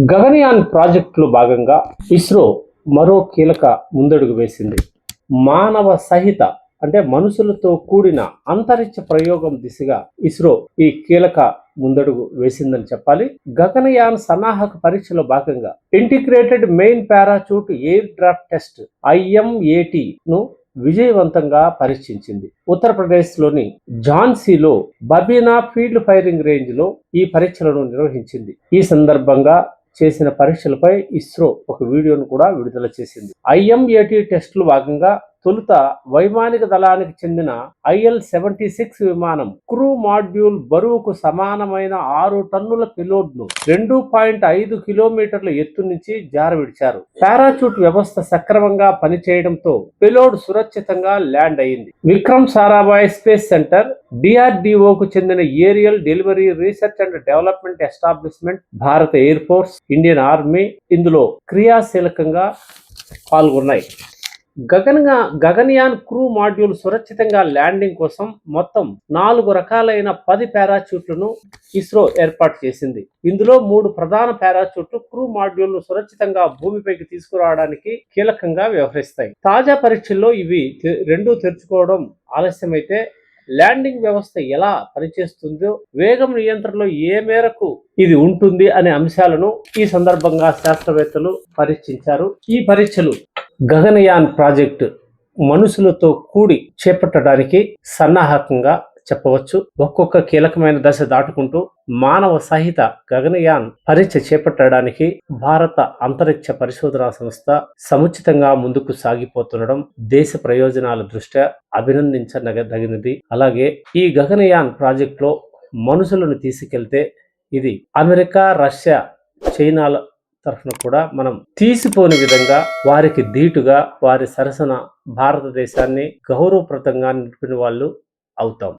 గగనయాన్ ప్రాజెక్టులో భాగంగా ఇస్రో మరో కీలక ముందడుగు వేసింది. మానవ సహిత అంటే మనుషులతో కూడిన అంతరిక్ష ప్రయోగం దిశగా ఇస్రో ఈ కీలక ముందడుగు వేసిందని చెప్పాలి. గగనయాన్ సన్నాహక పరీక్షలో భాగంగా integrated main parachute air draft test IMAT ను విజయవంతంగా పరీక్షించింది. ఉత్తరప్రదేశ్లోని ఝాన్సీలో బబీనా ఫీల్డ్ ఫైరింగ్ రేంజ్ లో ఈ పరీక్షలను నిర్వహించింది. ఈ సందర్భంగా చేసిన పరీక్షలపై ఇస్రో ఒక వీడియోను కూడా విడుదల చేసింది. IMAT టెస్టులు భాగంగా తొలుత వైమానిక దళానికి చెందిన IL-76 విమానం క్రూ మాడ్యూల్ బరువుకు సమానమైన 6 టన్నుల పెలోడ్ ను 2.5 కిలోమీటర్ల ఎత్తు నుంచి జారవిడిచారు. పారాచూట్ వ్యవస్థ సక్రమంగా పనిచేయడంతో పెలోడ్ సురక్షితంగా ల్యాండ్ అయింది. విక్రమ్ సారాభాయ్ స్పేస్ సెంటర్, DRDOకు చెందిన aerial delivery research and development establishment, భారత ఎయిర్ ఫోర్స్, ఇండియన్ ఆర్మీ ఇందులో క్రియాశీలకంగా పాల్గొన్నాయి. గగనయాన్ క్రూ మాడ్యూల్ సురక్షితంగా ల్యాండింగ్ కోసం మొత్తం 4 రకాలైన 10 పారాచూట్లను ఇస్రో ఏర్పాటు చేసింది. ఇందులో 3 ప్రధాన పారాచూట్లు క్రూ మాడ్యూల్ను సురక్షితంగా భూమిపైకి తీసుకురావడానికి కీలకంగా వ్యవహరిస్తాయి. తాజా పరీక్షల్లో ఇవి 2 తెరుచుకోవడం ఆలస్యమైతే ల్యాండింగ్ వ్యవస్థ ఎలా పనిచేస్తుందో, వేగం నియంత్రణలో ఏ మేరకు ఇది ఉంటుంది అనే అంశాలను ఈ సందర్భంగా శాస్త్రవేత్తలు పరీక్షించారు. ఈ పరీక్షలు గగనయాన్ ప్రాజెక్టు మనుషులతో కూడి చేపట్టడానికి సన్నాహకంగా చెప్పవచ్చు. ఒక్కొక్క కీలకమైన దశ దాటుకుంటూ మానవ సహిత గగనయాన్ పరీక్ష చేపట్టడానికి భారత అంతరిక్ష పరిశోధనా సంస్థ సముచితంగా ముందుకు సాగిపోతుండడం దేశ ప్రయోజనాల దృష్ట్యా అభినందించదగినది. అలాగే ఈ గగనయాన్ ప్రాజెక్టులో మనుషులను తీసుకెళ్తే ఇది అమెరికా, రష్యా, చైనాల తరఫున కూడా మనం తీసిపోని విధంగా వారికి ధీటుగా వారి సరసన భారతదేశాన్ని గౌరవప్రదంగా నిలిపిన వాళ్ళు అవుతాం.